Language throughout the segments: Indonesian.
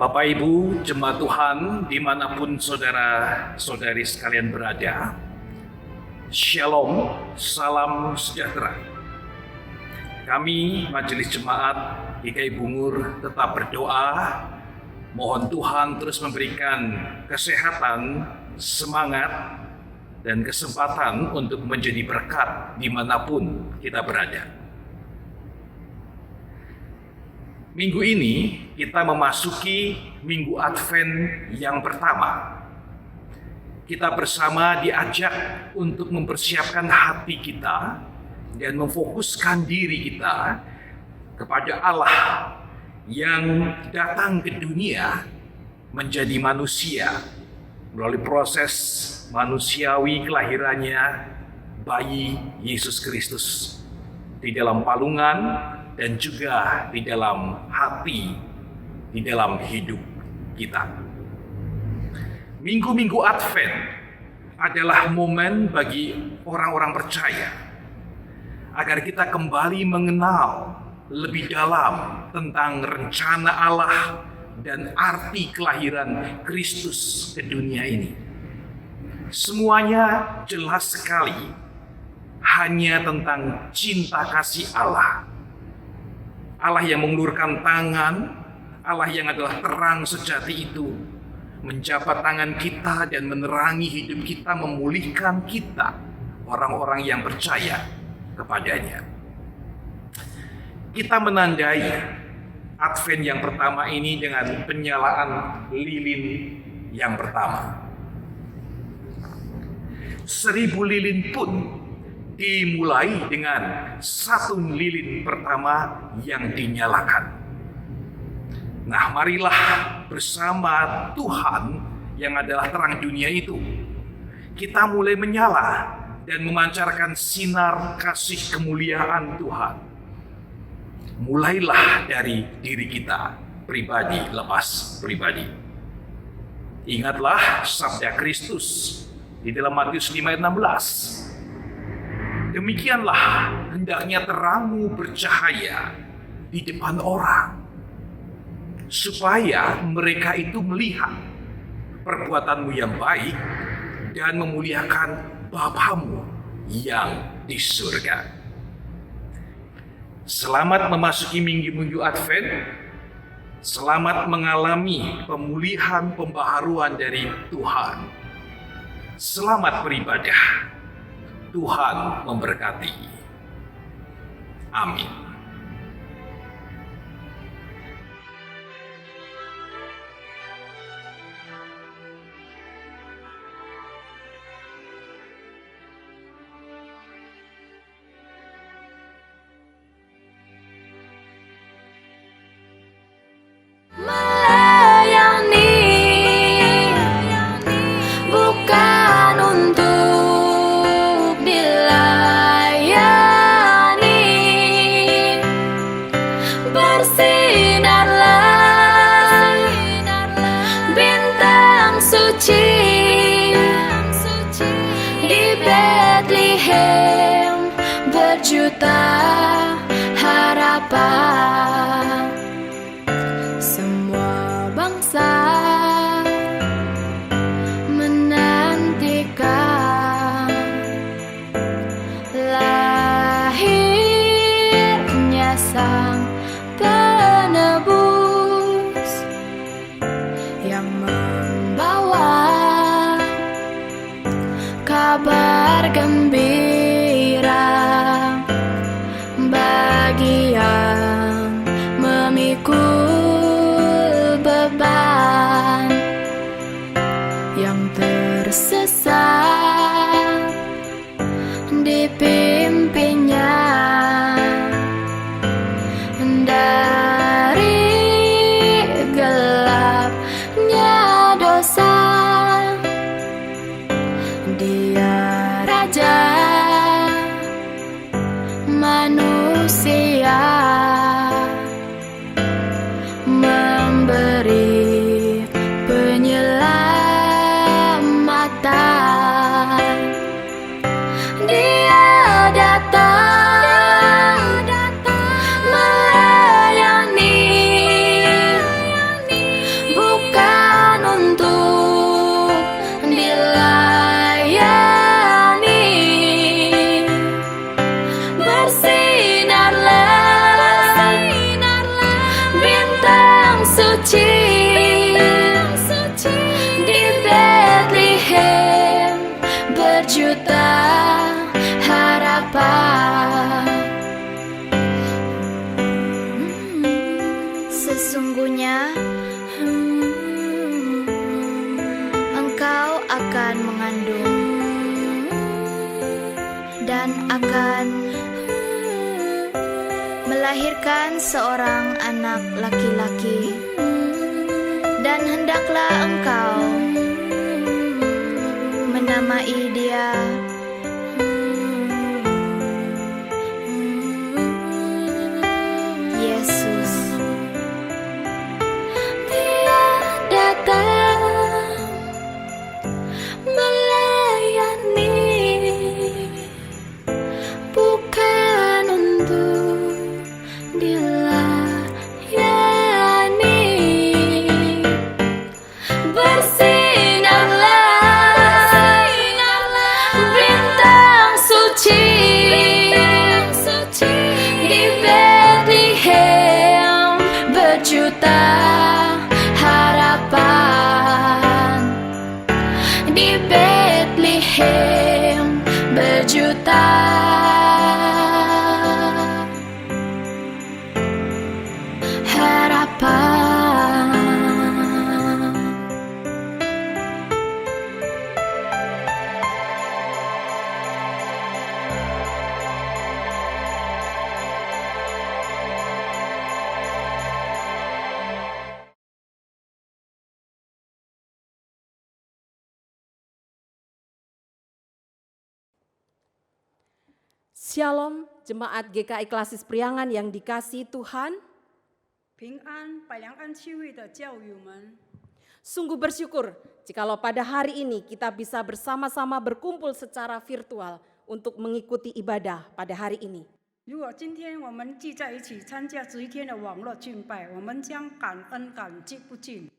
Bapak Ibu jemaat Tuhan dimanapun saudara-saudari sekalian berada, Shalom, salam sejahtera. Kami Majelis Jemaat GKI Bungur tetap berdoa, mohon Tuhan terus memberikan kesehatan, semangat, dan kesempatan untuk menjadi berkat dimanapun kita berada. Minggu ini kita memasuki Minggu Advent yang pertama. Kita bersama diajak untuk mempersiapkan hati kita dan memfokuskan diri kita kepada Allah yang datang ke dunia menjadi manusia melalui proses manusiawi kelahirannya bayi Yesus Kristus di dalam palungan dan juga di dalam hati, di dalam hidup kita. Minggu-minggu Advent adalah momen bagi orang-orang percaya agar kita kembali mengenal lebih dalam tentang rencana Allah dan arti kelahiran Kristus ke dunia ini. Semuanya jelas sekali hanya tentang cinta kasih Allah. Allah yang mengulurkan tangan, Allah yang adalah terang sejati itu, menjabat tangan kita dan menerangi hidup kita, memulihkan kita, orang-orang yang percaya kepadanya. Kita menandai Advent yang pertama ini dengan penyalaan lilin yang pertama. 1000 lilin pun dimulai dengan satu lilin pertama yang dinyalakan. Nah, marilah bersama Tuhan yang adalah terang dunia itu, kita mulai menyala dan memancarkan sinar kasih kemuliaan Tuhan. Mulailah dari diri kita, pribadi lepas pribadi. Ingatlah sabda Kristus di dalam Matius 5 ayat 16. Demikianlah hendaknya terangmu bercahaya di depan orang, supaya mereka itu melihat perbuatanmu yang baik dan memuliakan Bapamu yang di surga. Selamat memasuki minggu-minggu Advent. Selamat mengalami pemulihan pembaharuan dari Tuhan. Selamat beribadah. Tuhan memberkati. Amin. Berjuta harapan, semua bangsa menantikan lahirnya Sang Penebus yang membawa kabar gembira bagi yang memikul beban, yang tersesat dipimpinnya dari gelapnya dosa. Dia Raja manusia, memberi penyelamatan. Dia Sesungguhnya Engkau akan mengandung dan akan melahirkan seorang anak laki-laki, dan hendaklah engkau menamai dia Yesus. Dia datang melayani, bukan untuk dilayani. Bersinarlah, bintang suci di Bethlehem, berjuta harapan. Di Bethlehem, berjuta harapan. Shalom, Jemaat GKI Klasis Priangan yang dikasihi Tuhan. 平安百良安区域的教友们， Sungguh bersyukur jikalau pada hari ini kita bisa bersama-sama berkumpul secara virtual untuk mengikuti ibadah pada hari ini. 如果今天我们聚在一起参加这一天的网络敬拜，我们将感恩感激不尽。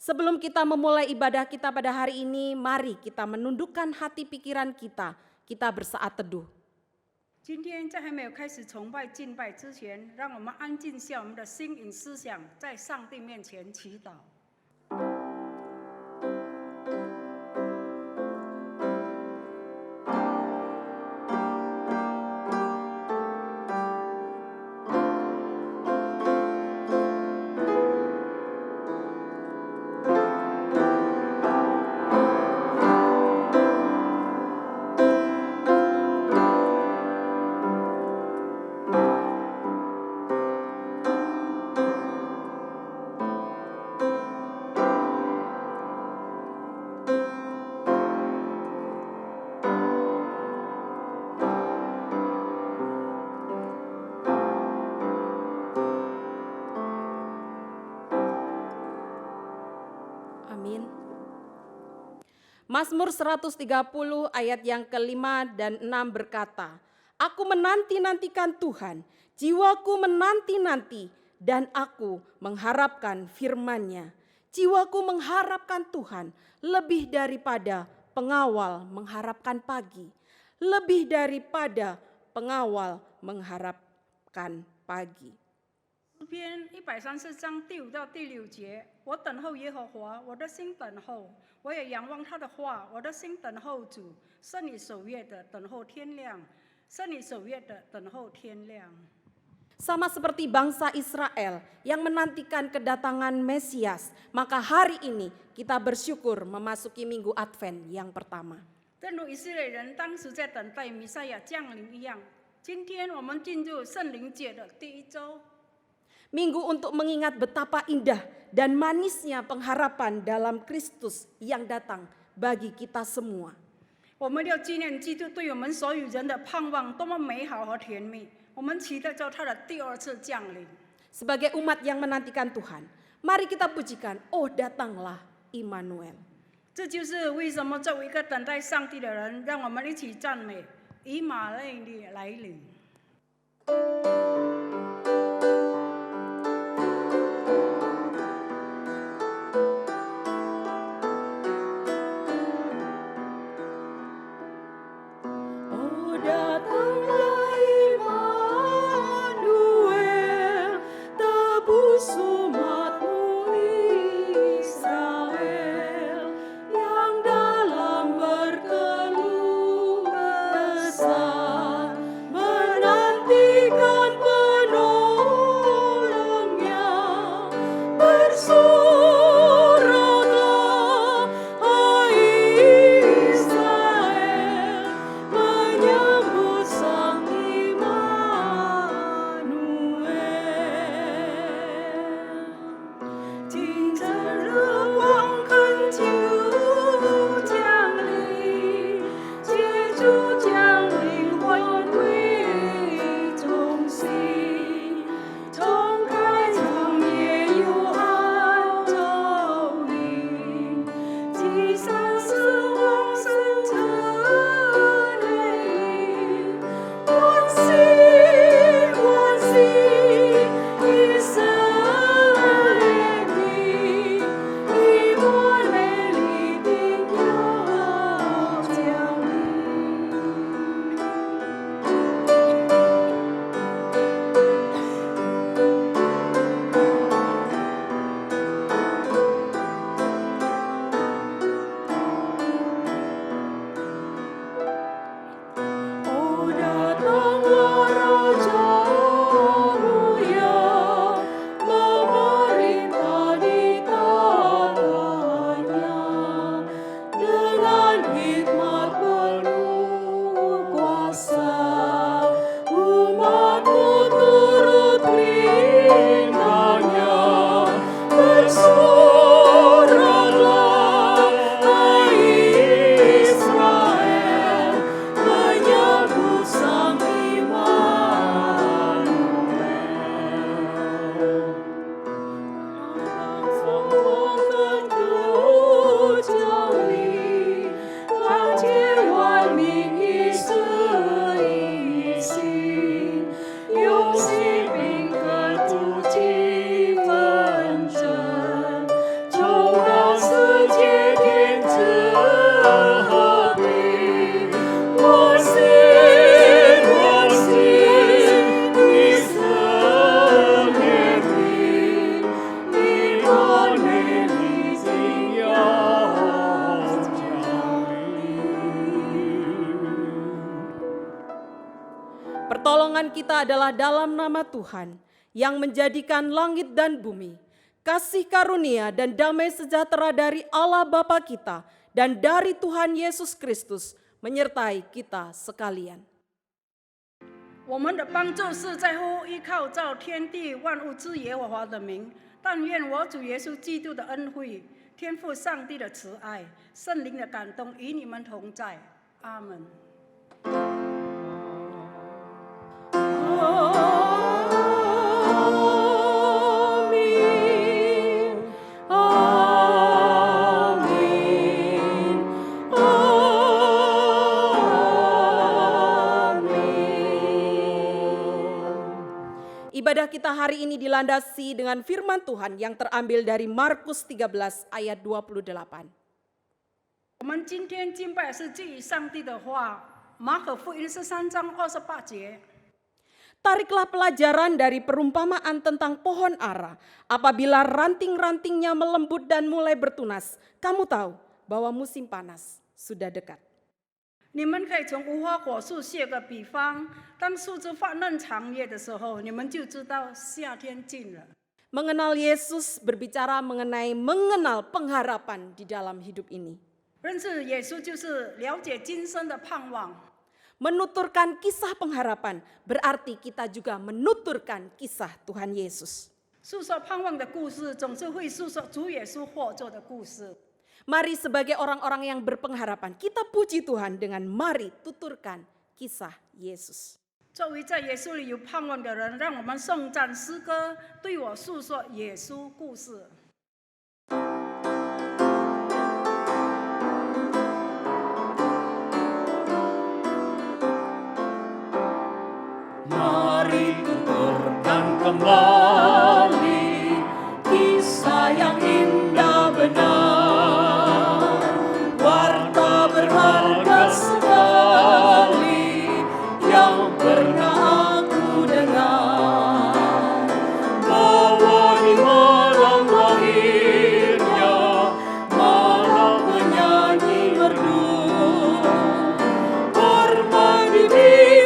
Sebelum kita memulai ibadah kita pada hari ini, mari kita menundukkan hati pikiran kita bersaat teduh. 今天在还没有开始崇拜敬拜之前，让我们安静下我们的心与思想，在上帝面前祈祷。 Amin. Mazmur 130 ayat yang ke-5 dan 6 berkata, Aku menanti-nantikan Tuhan, jiwaku menanti-nanti dan aku mengharapkan firman-Nya. Jiwaku mengharapkan Tuhan lebih daripada pengawal mengharapkan pagi. Lebih daripada pengawal mengharapkan pagi. 诗篇134章第5到第6节，我等候耶和华，我的心等候，我也仰望他的话，我的心等候主，圣你守约的等候天亮，圣你守约的等候天亮。 Sama seperti bangsa Israel yang menantikan kedatangan Mesias, maka hari ini kita bersyukur memasuki minggu Advent yang pertama. 正如以色列人当时在等待弥赛亚降临一样，今天我们进入圣灵节的第一周。 Minggu untuk mengingat betapa indah dan manisnya pengharapan dalam Kristus yang datang bagi kita semua. 我们要纪念基督对我们所有人的盼望多么美好和甜蜜，我们期待着他的第二次降临。 Sebagai umat yang menantikan Tuhan, mari kita pujikan, oh datanglah Immanuel. 这就是为什么作为一个等待上帝的人，让我们一起赞美以马内利来临。 Oh datanglah Immanuel, tebus umatmu Israel, yang dalam berkeluh kesah menantikan 我内里竟要降临。 Pertolongan kita adalah dalam nama Tuhan yang menjadikan langit dan bumi. Kasih karunia dan damai sejahtera dari Allah Bapa kita dan dari Tuhan Yesus Kristus menyertai kita sekalian. 我们的帮助是在乎依靠造天地万物之耶和华的名。但愿我主耶稣基督的恩惠、天父上帝的慈爱、圣灵的感动与你们同在。阿门。 Ibadah kita hari ini dilandasi dengan firman Tuhan yang terambil dari Markus 13 ayat 28. 我们今天敬拜是基于上帝的话，马可福音13章28节。 Tariklah pelajaran dari perumpamaan tentang pohon ara. Apabila ranting-rantingnya melembut dan mulai bertunas, kamu tahu bahwa musim panas sudah dekat. 你们可以从无花果树写个比方，当树枝发嫩长叶的时候，你们就知道夏天近了。 Mengenal Yesus berbicara mengenal pengharapan di dalam hidup ini. 认识耶稣就是了解今生的盼望。 Menuturkan kisah pengharapan berarti kita juga menuturkan kisah Tuhan Yesus. 诉说盼望的故事，总是会诉说主耶稣获救的故事。 Mari sebagai orang-orang yang berpengharapan, kita puji Tuhan dengan mari tuturkan kisah Yesus. 作为在耶稣里有盼望的人，让我们颂赞诗歌，对我诉说耶稣故事。 Mari tuturkan kembali kisah yang indah benar, warta berharga sekali yang pernah aku dengar, bahwa di malam lahirnya malam menyanyi merdu, hormat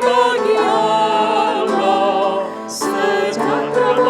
bagi Allah sejahtera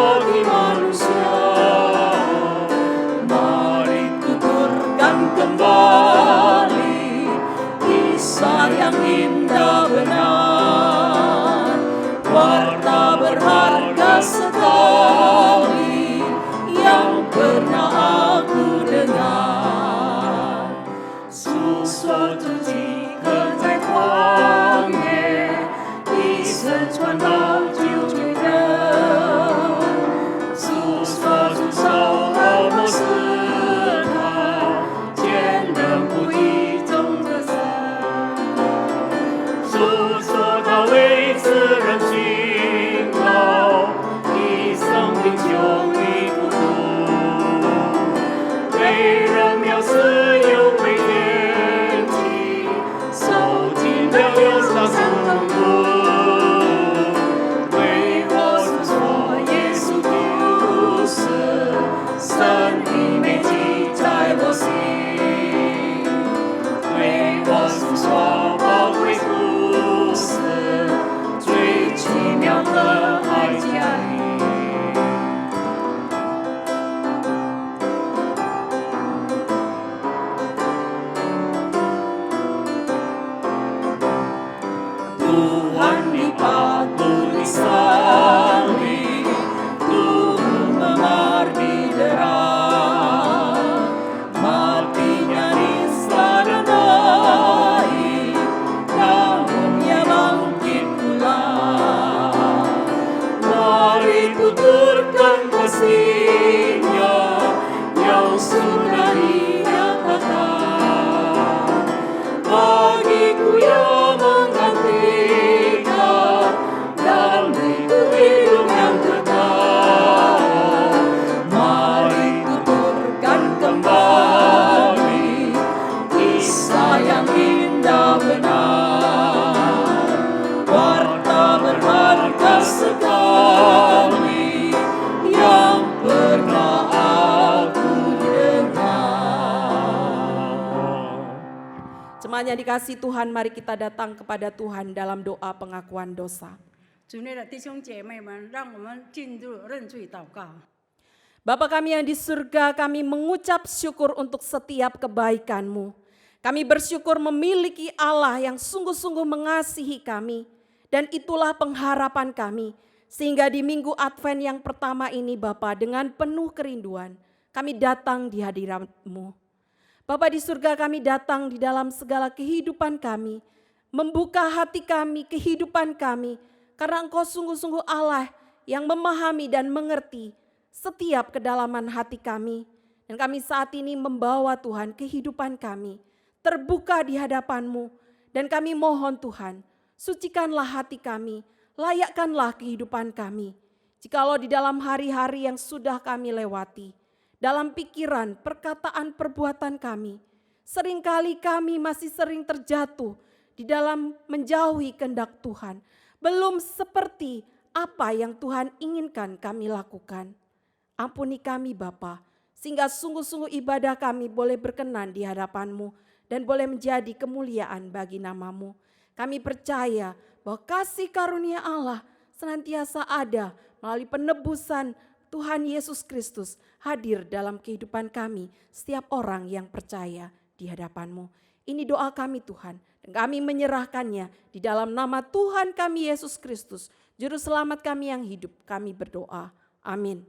Jemaat yang dikasihi Tuhan, mari kita datang kepada Tuhan dalam doa pengakuan dosa. 主内的弟兄姐妹们，让我们进入认罪祷告。 Bapa kami yang di surga, kami mengucap syukur untuk setiap kebaikan-Mu. Kami bersyukur memiliki Allah yang sungguh-sungguh mengasihi kami. Dan itulah pengharapan kami. Sehingga di minggu Advent yang pertama ini Bapa, dengan penuh kerinduan, kami datang di hadirat-Mu. Bapa di surga, kami datang di dalam segala kehidupan kami, membuka hati kami, kehidupan kami, karena Engkau sungguh-sungguh Allah yang memahami dan mengerti setiap kedalaman hati kami. Dan kami saat ini membawa Tuhan kehidupan kami, terbuka di hadapan-Mu. Dan kami mohon Tuhan, sucikanlah hati kami, layakkanlah kehidupan kami. Jikalau di dalam hari-hari yang sudah kami lewati, dalam pikiran, perkataan, perbuatan kami, seringkali kami masih sering terjatuh di dalam menjauhi kehendak Tuhan. Belum seperti apa yang Tuhan inginkan kami lakukan. Ampuni kami Bapa, sehingga sungguh-sungguh ibadah kami boleh berkenan di hadapan-Mu dan boleh menjadi kemuliaan bagi nama-Mu. Kami percaya bahwa kasih karunia Allah senantiasa ada melalui penebusan Tuhan Yesus Kristus hadir dalam kehidupan kami, setiap orang yang percaya di hadapan-Mu. Ini doa kami Tuhan, dan kami menyerahkannya di dalam nama Tuhan kami Yesus Kristus, Juru Selamat kami yang hidup, kami berdoa. Amin.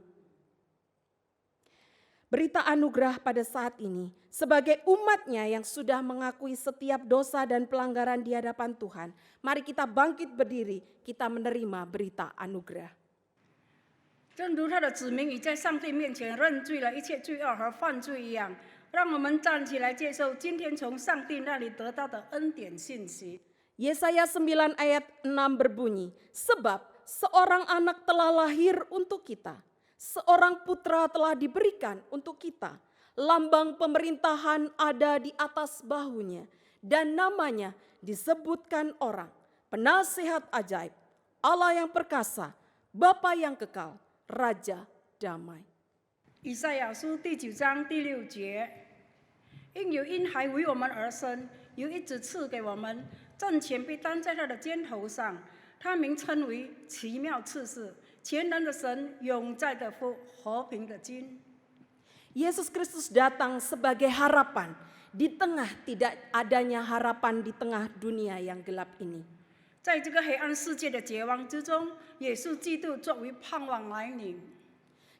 Berita anugerah pada saat ini, sebagai umatnya yang sudah mengakui setiap dosa dan pelanggaran di hadapan Tuhan, mari kita bangkit berdiri, kita menerima berita anugerah. 正如他的子民已在上帝面前认罪了一切罪恶和犯罪一样，让我们站起来接受今天从上帝那里得到的恩典信息。 Yesaya 9 ayat 6 berbunyi, sebab seorang anak telah lahir untuk kita, seorang putra telah diberikan untuk kita, lambang pemerintahan ada di atas bahunya, dan namanya disebutkan orang, penasihat ajaib, Allah yang perkasa, Bapa yang kekal, Raja damai. 以赛亚书第9章第6节，因有婴孩为我们而生，有一子赐给我们，政权被担在他的肩头上，他名称为奇妙赐世，全能的神，永在的父，和平的君。 Yesus Kristus datang sebagai harapan di tengah tidak adanya harapan di tengah dunia yang gelap ini. 在这个黑暗世界的绝望之中，耶稣基督作为盼望来临。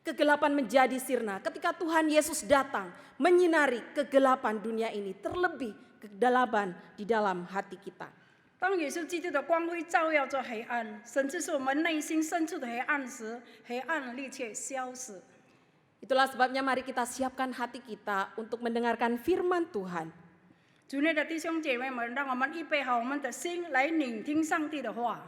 Kegelapan menjadi sirna ketika Tuhan Yesus datang menyinari kegelapan dunia ini, terlebih kegelapan di dalam hati kita. 当耶稣基督的光辉照耀着黑暗，甚至是我们内心深处的黑暗时，黑暗力却消失。 Itulah sebabnya mari kita siapkan hati kita untuk mendengarkan firman Tuhan. 主内的弟兄姐妹们，让我们预备好我们的心来聆听上帝的话。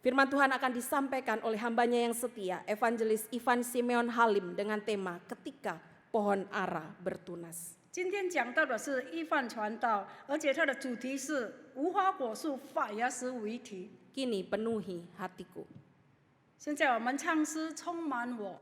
Firman Tuhan akan disampaikan oleh hambanya yang setia, Evangelis Ivan Simeon Halim dengan tema ketika pohon ara bertunas. 今天讲到的是一饭传道，而且它的主题是无花果树发芽时为题。 Kini penuhi hatiku. 现在我们唱诗充满我。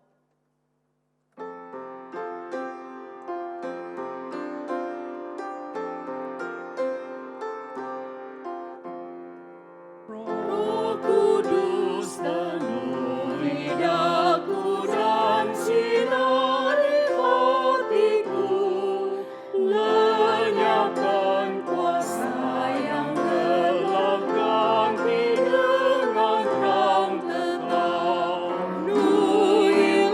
Roh Kudus penuhi daku dan sinari hatiku, lenyapkan kuasa yang gelap ganti dengan terang terang. Penuhi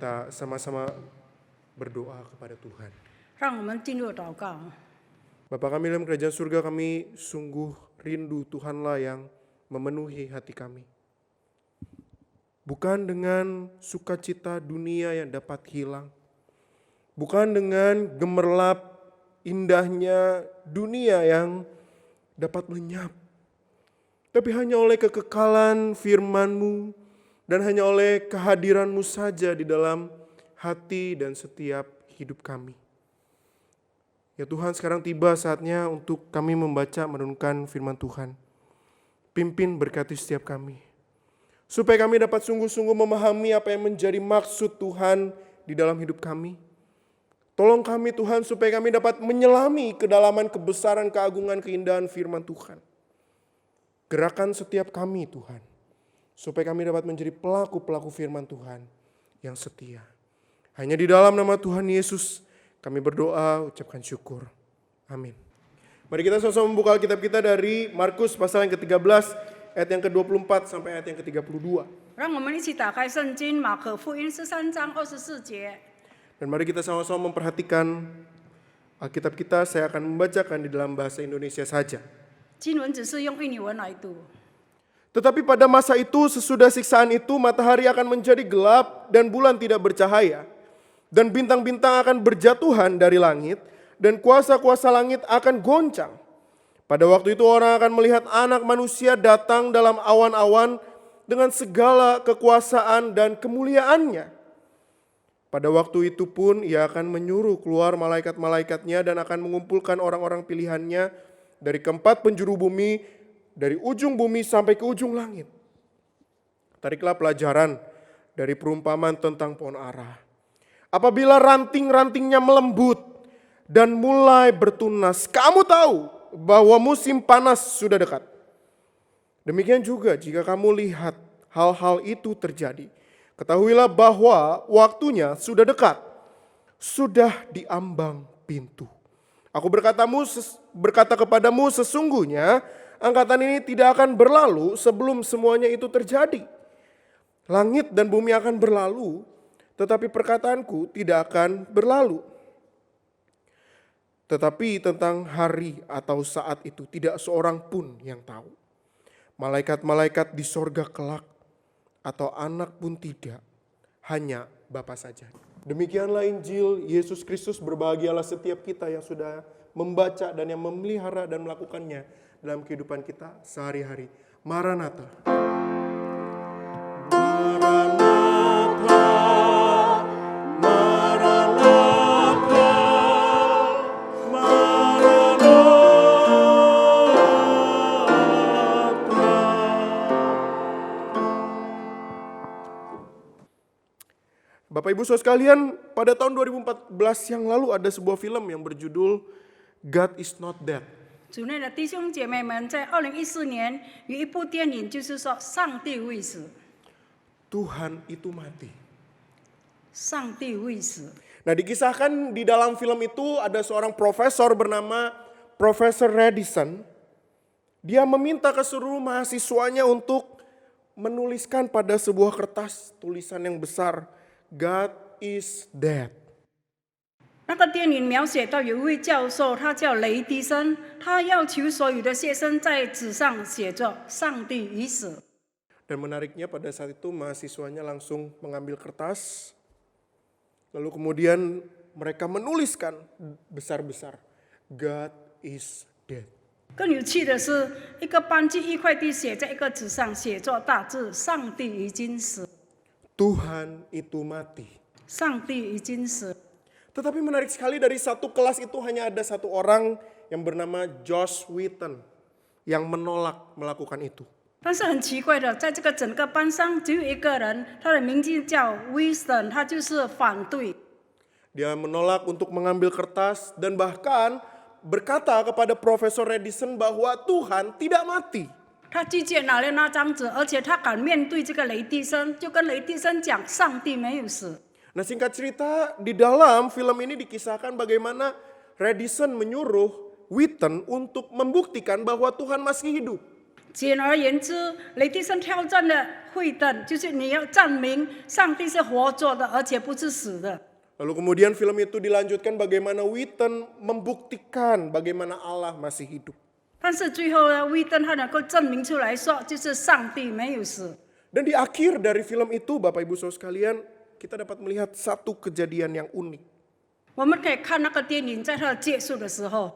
kita sama-sama berdoa kepada Tuhan. 让我们进入祷告。 Bapa kami dalam kerajaan surga, kami sungguh rindu Tuhanlah yang memenuhi hati kami. Bukan dengan sukacita dunia yang dapat hilang. Bukan dengan gemerlap indahnya dunia yang dapat lenyap. Tapi hanya oleh kekekalan firman-Mu dan hanya oleh kehadiran-Mu saja di dalam hati dan setiap hidup kami. Ya Tuhan, sekarang tiba saatnya untuk kami membaca merenungkan firman Tuhan. Pimpin berkati setiap kami. Supaya kami dapat sungguh-sungguh memahami apa yang menjadi maksud Tuhan di dalam hidup kami. Tolong kami Tuhan supaya kami dapat menyelami kedalaman kebesaran, keagungan, keindahan firman Tuhan. Gerakan setiap kami Tuhan, supaya kami dapat menjadi pelaku-pelaku firman Tuhan yang setia. Hanya di dalam nama Tuhan Yesus kami berdoa, ucapkan syukur. Amin. Mari kita sama-sama membuka Alkitab kita dari Markus pasal yang ke-13 ayat yang ke-24 sampai ayat yang ke-32. 让我们一起打开圣经马可福音13章24节。 Dan mari kita sama-sama memperhatikan Alkitab kita. Saya akan membacakan di dalam bahasa Indonesia saja. 经文只是用印尼文来读。 Tetapi pada masa itu sesudah siksaan itu matahari akan menjadi gelap dan bulan tidak bercahaya. Dan bintang-bintang akan berjatuhan dari langit dan kuasa-kuasa langit akan goncang. Pada waktu itu orang akan melihat anak manusia datang dalam awan-awan dengan segala kekuasaan dan kemuliaannya. Pada waktu itu pun ia akan menyuruh keluar malaikat-malaikatnya dan akan mengumpulkan orang-orang pilihannya dari keempat penjuru bumi, dari ujung bumi sampai ke ujung langit. Tariklah pelajaran dari perumpamaan tentang pohon ara. Apabila ranting-rantingnya melembut dan mulai bertunas, kamu tahu bahwa musim panas sudah dekat. Demikian juga jika kamu lihat hal-hal itu terjadi, ketahuilah bahwa waktunya sudah dekat, sudah di ambang pintu. Aku berkata kepadamu, sesungguhnya angkatan ini tidak akan berlalu sebelum semuanya itu terjadi. Langit dan bumi akan berlalu, tetapi perkataanku tidak akan berlalu. Tetapi tentang hari atau saat itu tidak seorang pun yang tahu. Malaikat-malaikat di sorga kelak atau anak pun tidak, hanya Bapa saja. Demikianlah Injil Yesus Kristus. Berbahagialah setiap kita yang sudah membaca dan yang memelihara dan melakukannya dalam kehidupan kita sehari-hari. Maranatha. Maranatha, Maranatha, Maranatha. Bapak Ibu Saudara sekalian, pada tahun 2014 yang lalu ada sebuah film yang berjudul God is Not Dead. 主内的弟兄姐妹们，在2014年有一部电影，就是说上帝未死， Tuhan itu mati. 上帝未死。 Nah, dikisahkan di dalam film itu ada seorang profesor bernama Profesor Radisson. Dia meminta ke seluruh mahasiswanya untuk menuliskan pada sebuah kertas tulisan yang besar, God is dead. 那个电影描写到有一位教授，他叫雷迪森，他要求所有的学生在纸上写着“上帝已死”。 Dan menariknya pada saat itu mahasiswanya langsung mengambil kertas. Lalu kemudian mereka menuliskan besar-besar, God is dead. 更有趣的是，一个班级一块地写在一个纸上，写作大字“上帝已经死”。 Tuhan itu mati. 上帝已经死。 Tetapi menarik sekali, dari satu kelas itu hanya ada satu orang yang bernama Josh Wheaton yang menolak melakukan itu. 但是很奇怪的，在这个整个班上只有一个人，他的名字叫 Winston， 他就是反对。 Dia menolak untuk mengambil kertas dan bahkan berkata kepada Profesor Radisson bahwa Tuhan tidak mati. 他拒绝拿了那张纸，而且他敢面对这个雷迪森，就跟雷迪森讲：“上帝没有死。” Nah, singkat cerita, di dalam film ini dikisahkan bagaimana Radisson menyuruh Wheaton untuk membuktikan bahwa Tuhan masih hidup. 简而言之，雷迪森挑战的会等，就是你要证明上帝是活着的，而且不是死的。 Lalu kemudian film itu dilanjutkan bagaimana Witten membuktikan bagaimana Allah masih hidup. 但是最后呢，威登他能够证明出来说，就是上帝没有死。 Dan di akhir dari film itu, Bapak Ibu Saudara sekalian, kita dapat melihat satu kejadian yang unik. 我们可以看那个电影，在它的结束的时候，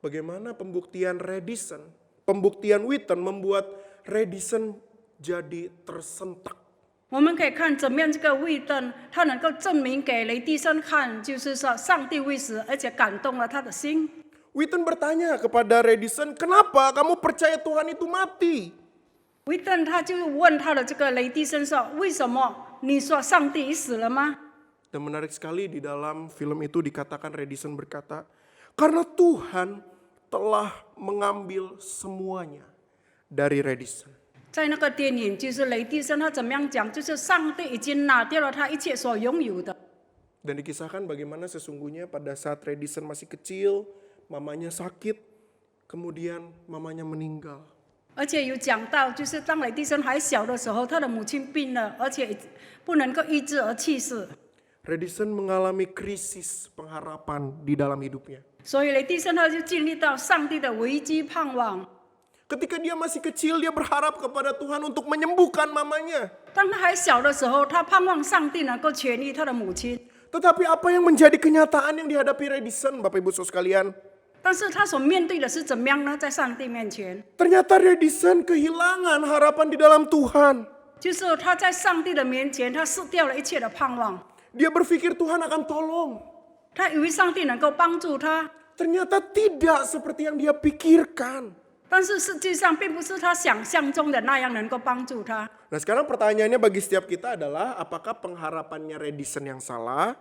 Bagaimana pembuktian Redison, pembuktian Witten membuat Redison jadi tersentak. 我们可以看怎么样这个威登他能够证明给雷迪森看，就是说上帝未死，而且感动了他的心。 Witten bertanya kepada Redison, kenapa kamu percaya Tuhan itu mati? 威登他就问他的这个雷迪森说：“为什么你说上帝已死了吗？” Dan menarik sekali di dalam film itu dikatakan Redison berkata, karena Tuhan telah mengambil semuanya dari Redison. 在那个电影，就是雷迪森他怎么样讲，就是上帝已经拿掉了他一切所拥有的。 Dan dikisahkan bagaimana sesungguhnya pada saat Redison masih kecil, mamanya sakit, kemudian mamanya meninggal. 而且有讲到，就是当雷迪森还小的时候，他的母亲病了，而且不能够医治而去世。 Redison mengalami krisis pengharapan di dalam hidupnya. 所以雷迪森他就经历到上帝的危机盼望。 Ketika dia masih kecil, dia berharap kepada Tuhan untuk menyembuhkan mamanya. 当他还小的时候，他盼望上帝能够痊愈他的母亲。 Tetapi apa yang menjadi kenyataan yang dihadapi Redison, Bapak Ibu Saudara sekalian? 但是他所面对的是怎么样呢？在上帝面前， Ternyata Redison kehilangan harapan di dalam Tuhan. 就是他在上帝的面前，他失掉了一切的盼望。 Dia berpikir Tuhan akan tolong. 他以为上帝能够帮助他， Ternyata tidak seperti yang dia pikirkan. 但是实际上并不是他想象中的那样能够帮助他。 Nah sekarang pertanyaannya bagi setiap kita adalah apakah pengharapannya Redison yang salah?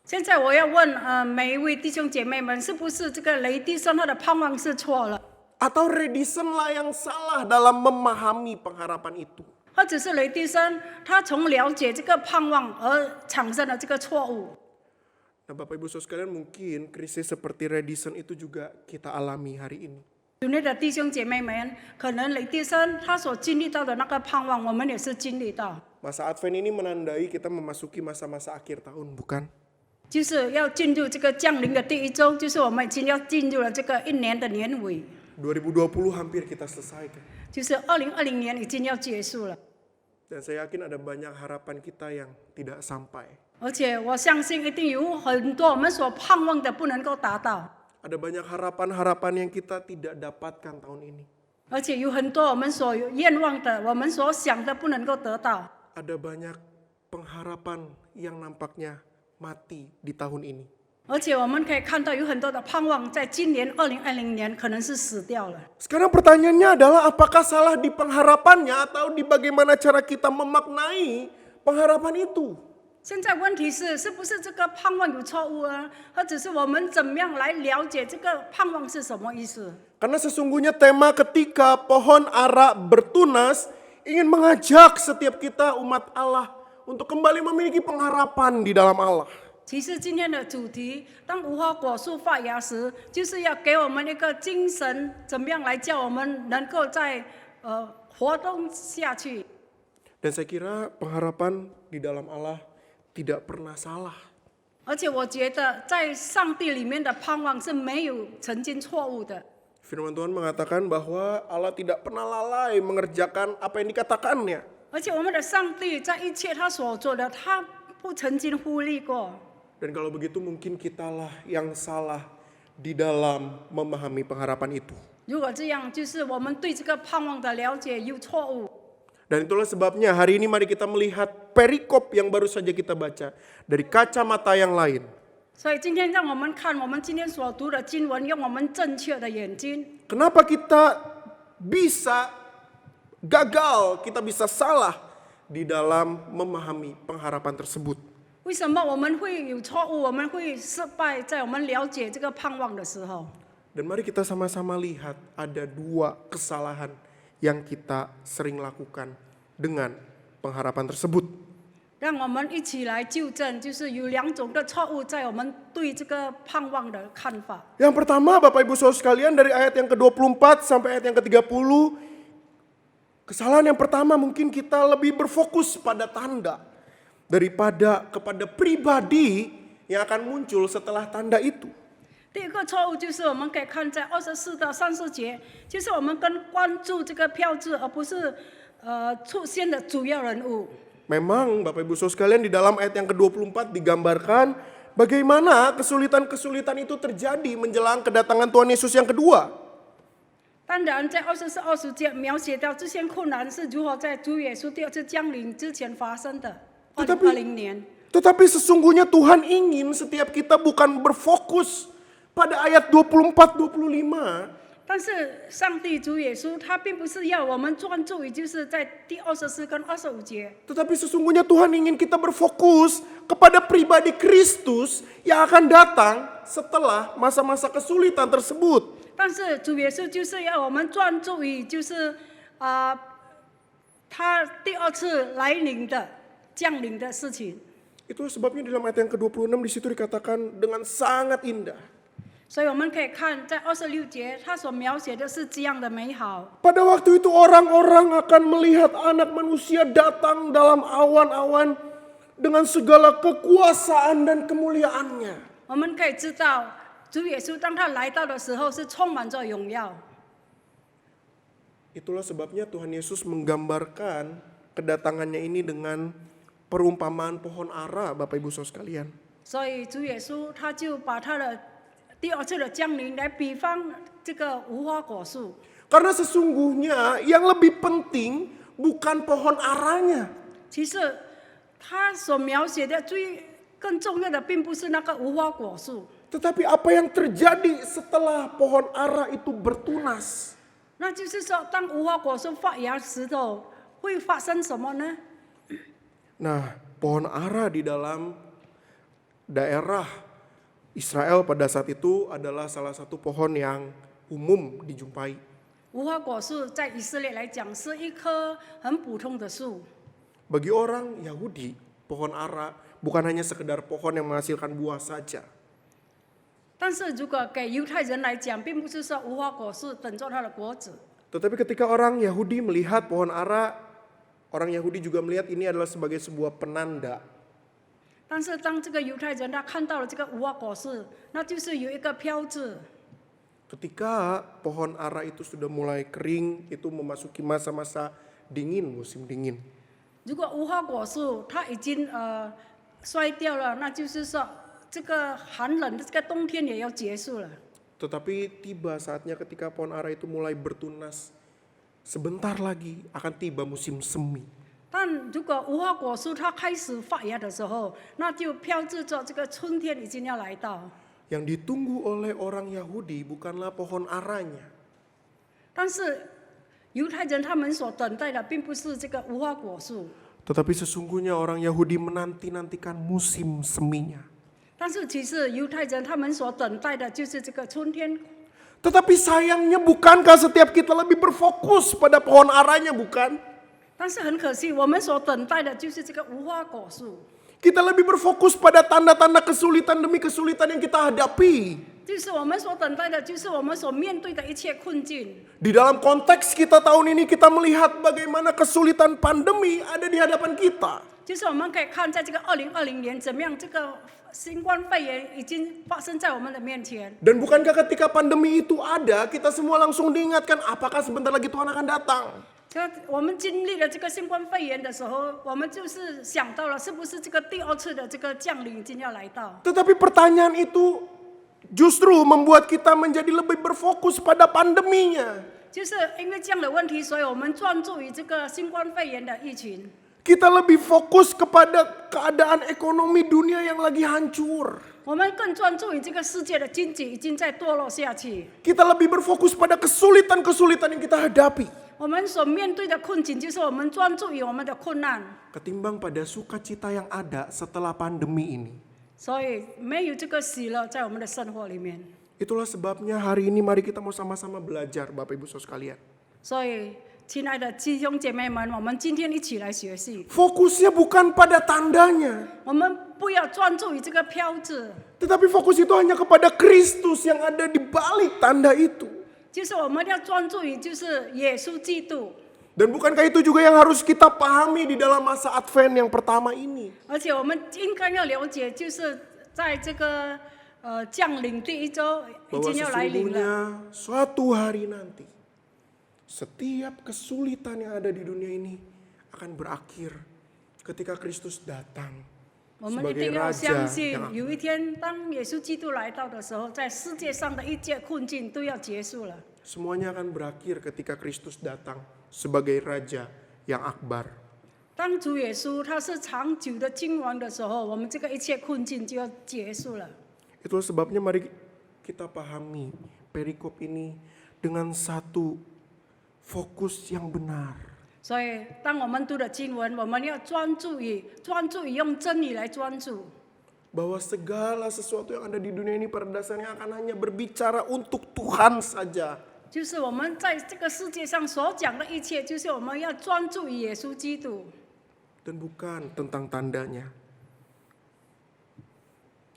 现在我要问每一位弟兄姐妹们，是不是这个雷迪森他的盼望是错了， Atau Redison lah yang salah dalam memahami pengharapan itu? 或者是雷迪森他从了解这个盼望而产生了这个错误？ Nah Bapak Ibu Saudara sekalian, mungkin krisis seperti Redison itu juga kita alami hari ini. 主内的弟兄姐妹们，可能雷迪森他所经历到的那个盼望，我们也是经历到， Masa Advent ini menandai kita memasuki masa-masa akhir tahun, bukan? 就是要进入这个降临的第一周，就是我们已经要进入了这个一年的年尾， 2020 hampir kita selesaikan. 就是2020年已经要结束了。 Dan saya yakin ada banyak harapan kita yang tidak sampai. 而且我相信一定有很多我们所盼望的不能够达到， Ada banyak harapan-harapan yang kita tidak dapatkan tahun ini. 而且有很多我们所愿望的、我们所想的不能够得到。 Ada banyak pengharapan yang nampaknya mati di tahun ini. 而且我们可以看到有很多的盼望，在今年2020年可能是死掉了。 Sekarang pertanyaannya adalah apakah salah di pengharapannya atau di bagaimana cara kita memaknai pengharapan itu? 现在问题是，是不是这个盼望有错误啊？或者是我们怎么样来了解这个盼望是什么意思？ Karena sesungguhnya tema ketika pohon ara bertunas ingin mengajak setiap kita umat Allah untuk kembali memiliki pengharapan di dalam Allah. 其实今天的主题，当无花果树发芽时，就是要给我们一个精神，怎么样来叫我们能够在活动下去。 Dan saya kira pengharapan di dalam Allah tidak pernah salah. 而且我觉得，在上帝里面的盼望是没有曾经错误的。 Firman Tuhan mengatakan bahwa Allah tidak pernah lalai mengerjakan apa yang dikatakannya. 而且我们的上帝在一切他所做的，他不曾经忽略过。 Dan kalau begitu mungkin kitalah yang salah di dalam memahami pengharapan itu. 如果这样，就是我们对这个盼望的了解有错误。 Dan itulah sebabnya hari ini mari kita melihat perikop yang baru saja kita baca dari kacamata yang lain. 所以今天让我们看我们今天所读的经文，用我们正确的眼睛。 Kenapa kita bisa gagal, kita bisa salah di dalam memahami pengharapan tersebut? 为什么我们会有错误？我们会失败，在我们了解这个盼望的时候。 Dan mari kita sama-sama lihat ada dua kesalahan yang kita sering lakukan dengan pengharapan tersebut. 让我们一起来纠正，就是有两种的错误在我们对这个盼望的看法。 Yang pertama, Bapak Ibu Saudara sekalian, dari ayat yang ke-24 sampai ayat yang ke-30, Kesalahan yang pertama mungkin kita lebih berfokus pada tanda daripada kepada pribadi yang akan muncul setelah tanda itu. 第一个错误就是我们可以看在24到30节，就是我们更关注这个标志，而不是出现的主要人物。 Memang Bapak Ibu Saudara sekalian di dalam ayat yang ke-24 digambarkan bagaimana kesulitan-kesulitan itu terjadi menjelang kedatangan Tuhan Yesus yang kedua. 当然，在24、20节描写到这些困难是如何在主耶稣第二次降临之前发生的。2020年， Tetapi sesungguhnya Tuhan ingin setiap kita bukan berfokus pada ayat 24-25. 但是上帝主耶稣他并不是要我们专注于就是在第24跟25节， Tetapi sesungguhnya Tuhan ingin kita berfokus kepada pribadi Kristus yang akan datang setelah masa-masa kesulitan tersebut. 但是主耶稣就是要我们专注于就是他第二次来临的降临的事情。 Itu sebabnya dalam ayat yang ke-26 di situ dikatakan dengan sangat indah. 所以我们可以看在26节，他所描写的是这样的美好。 Pada waktu itu orang-orang akan melihat anak manusia datang dalam awan-awan dengan segala kekuasaan dan kemuliaannya. 我们可以知道，主耶稣当他来到的时候是充满着荣耀。 Itulah sebabnya Tuhan Yesus menggambarkan kedatangannya ini dengan perumpamaan pohon ara, Bapak Ibu Saudara sekalian. 所以主耶稣他就把他的第二次的降临来比方这个无花果树。 Karena sesungguhnya yang lebih penting bukan pohon aranya. 其实他所描写的更重要的并不是那个无花果树， Tetapi apa yang terjadi setelah pohon ara itu bertunas? 那就是说，当无花果树发芽时候，会发生什么呢？ Nah, pohon ara di dalam daerah Israel pada saat itu adalah salah satu pohon yang umum dijumpai. 无花果树在以色列来讲是一棵很普通的树， Bagi orang Yahudi, pohon ara bukan hanya sekedar pohon yang menghasilkan buah saja. 但是如果给犹太人来讲，并不是说无花果树等着它的果子， Tetapi ketika orang Yahudi melihat pohon ara, orang Yahudi juga melihat ini adalah sebagai sebuah penanda. 但是当这个犹太人他看到了这个无花果树，那就是有一个标志。 Ketika pohon ara itu sudah mulai kering, itu memasuki masa-masa dingin, musim dingin. 如果无花果树它已经衰掉了，那就是说这个寒冷的这个冬天也要结束了。 Tetapi tiba saatnya ketika pohon ara itu mulai bertunas, sebentar lagi akan tiba musim semi. 但如果无花果树它开始发芽的时候，那就标志着这个春天已经要来到。 Yang ditunggu oleh orang Yahudi bukanlah pohon aranya, 但是犹太人他们所等待的并不是这个无花果树， tetapi sesungguhnya orang Yahudi menanti-nantikan musim seminya. 但是其实犹太人他们所等待的就是这个春天。 Tetapi sayangnya bukankah setiap kita lebih berfokus pada pohon aranya, bukan? 但是很可惜，我们所等待的就是这个无花果树， Kita lebih berfokus pada tanda-tanda kesulitan demi kesulitan yang kita hadapi. 就是我们所等待的，就是我们所面对的一切困境。 Di dalam konteks kita tahun ini kita melihat bagaimana kesulitan pandemi ada di hadapan kita. 就是我们可以看，在这个2020年，怎么样这个新冠肺炎已经发生在我们的面前。 Dan bukankah ketika pandemi itu ada, kita semua langsung diingatkan apakah sebentar lagi Tuhan akan datang? 我们经历了这个新冠肺炎的时候，我们就是想到了，是不是这个第二次的这个降临已经要来到？ Tetapi pertanyaan itu justru membuat kita menjadi lebih berfokus pada pandeminya. 就是因为这样的问题，所以我们专注于这个新冠肺炎的疫情。 Kita lebih fokus kepada keadaan ekonomi dunia yang lagi hancur. 我们更专注于这个世界的经济已经在堕落下去。 Kita lebih berfokus pada kesulitan-kesulitan yang kita hadapi. 我们所面对的困境，就是我们专注于我们的困难， Ketimbang pada sukacita yang ada setelah pandemi ini. 所以没有这个喜乐在我们的生活里面。 Itulah sebabnya hari ini mari kita mau sama-sama belajar Bapak Ibu Saudara sekalian. 所以，亲爱的弟兄姐妹们，我们今天一起来学习。 Fokusnya bukan pada tandanya. 我们不要专注于这个标志， Tetapi fokus itu hanya kepada Kristus yang ada di balik tanda itu. 就是我们要专注于就是耶稣基督。Dan bukankah itu juga yang harus kita pahami di dalam masa Advent yang pertama ini? 而且我们应该要了解，就是在这个降临第一周已 Bahwa 经要来临了。 sesungguhnya suatu hari nanti setiap kesulitan yang ada di dunia ini akan berakhir ketika Kristus datang 我们一 sebagai 定要 Raja 相信 yang，有一天当耶稣基督来到的时候，在世界上的一切困境都要结束了。 semuanya akan berakhir ketika Kristus datang sebagai Raja yang akbar. 当主耶稣他是长久的君王的时候，我们这个一切困境就要结束了。 Itulah sebabnya mari kita pahami perikop ini dengan satu fokus yang benar. 所以，当我们读的经文，我们要专注于用真理来专注。 Bahwa segala sesuatu yang ada di dunia ini pada dasarnya akan hanya berbicara untuk Tuhan saja. 就是我们在这个世界上所讲的一切，就是我们要专注于耶稣基督， Dan bukan tentang tandanya.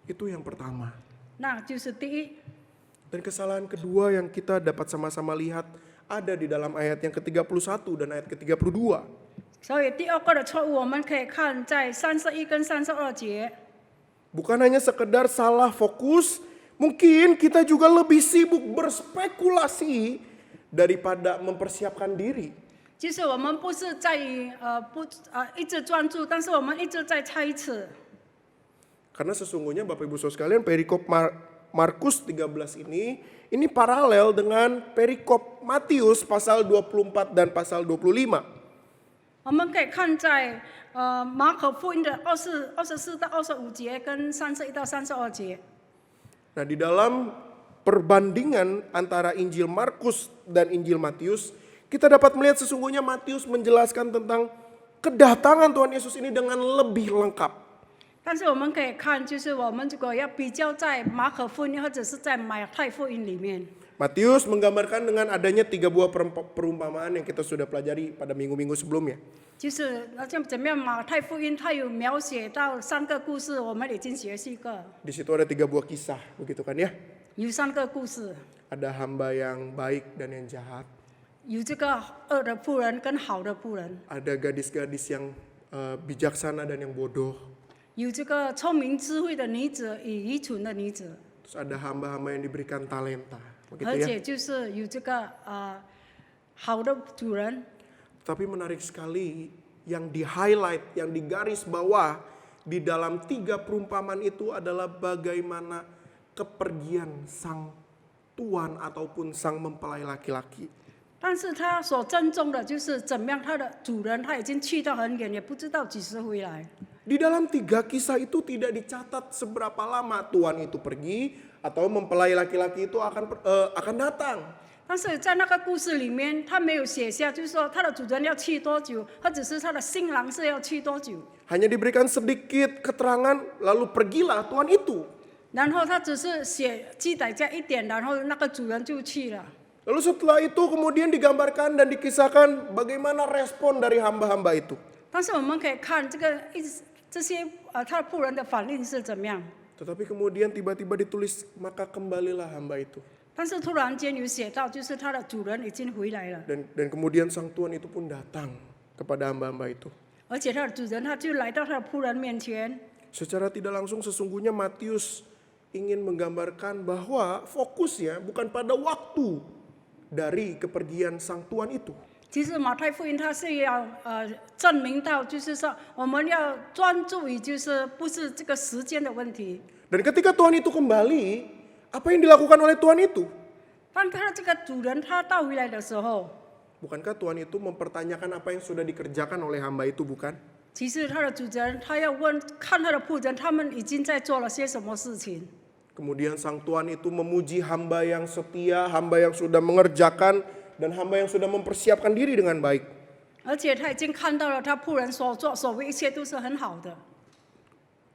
Itu yang pertama. 那就是第一。 Dan kesalahan kedua yang kita dapat sama-sama lihat ada di dalam ayat yang ke-31 dan ayat ke-32. 所以第二个的错误，我们可以看在31跟32节。 Bukan hanya sekedar salah fokus, mungkin kita juga lebih sibuk berspekulasi daripada mempersiapkan diri. 就是我们不是在于一直专注，但是我们一直在猜测。 Karena sesungguhnya Bapak Ibu Saudara sekalian perikop Markus 13 ini paralel dengan perikop Matius pasal 24 dan pasal 25. 我们可以看在马可福音的24到25节跟31到32节。 Nah, di dalam perbandingan antara Injil Markus dan Injil Matius, kita dapat melihat sesungguhnya Matius menjelaskan tentang kedatangan Tuhan Yesus ini dengan lebih lengkap. 但是我们可以看，就是我们如果要比较在马可福音或者是在马太福音里面， Matius menggambarkan dengan adanya 3 buah perumpamaan yang kita sudah pelajari pada minggu-minggu sebelumnya. 就是像怎么样，马太福音它有描写到3个故事，我们已经学习过， Di situ ada 3 buah kisah, begitu kan ya? 有3个故事， Ada hamba yang baik dan yang jahat. 有这个恶的仆人跟好的仆人， Ada gadis-gadis yang bijaksana dan yang bodoh. 有这个聪明智慧的女子与愚蠢的女子， Terus ada hamba-hamba yang diberikan talenta, 而 begitu ya? 且就是有这个好的主人。 Tapi menarik sekali yang di-highlight, yang digaris bawah di dalam 3 perumpamaan itu adalah bagaimana kepergian sang tuan ataupun sang mempelai laki-laki. 但是他所珍重的就是怎么样，他的主人他已经去到很远，也不知道几时回来。 Di dalam 3 kisah itu tidak dicatat seberapa lama tuan itu pergi atau mempelai laki-laki itu akan datang. 但是在那个故事里面，他没有写下，就是说他的主人要去多久，或者是他的新郎是要去多久。 Hanya diberikan sedikit keterangan lalu pergilah tuan itu. 然后他只是记载这一点，然后那个主人就去了。 Lalu setelah itu kemudian digambarkan dan dikisahkan bagaimana respon dari hamba-hamba itu. 但是我们可以看这些他的仆人的反应是怎么样。 Tetapi kemudian tiba-tiba ditulis maka kembalilah hamba itu. 但是突然间有写到，就是他的主人已经回来了， Dan kemudian sang tuan itu pun datang kepada hamba-hamba itu. 而且他的主人他就来到他的仆人面前。 Secara tidak langsung sesungguhnya Matius ingin menggambarkan bahwa fokusnya bukan pada waktu dari kepergian sang tuan itu. 其实马太福音它是要证明到，就是说我们要专注于，就是不是这个时间的问题。 Dan ketika tuan itu kembali, apa yang dilakukan oleh tuan itu? 当他的这个主人他到回来的时候， Bukankah tuan itu mempertanyakan apa yang sudah dikerjakan oleh hamba itu, bukan? 其实他的主人他要看他的仆人，他们已经在做了些什么事情。 Kemudian sang tuan itu memuji hamba yang setia, hamba yang sudah mengerjakan, dan hamba yang sudah mempersiapkan diri dengan baik. 而且他已经看到了他仆人所作所为，一切都是很好的。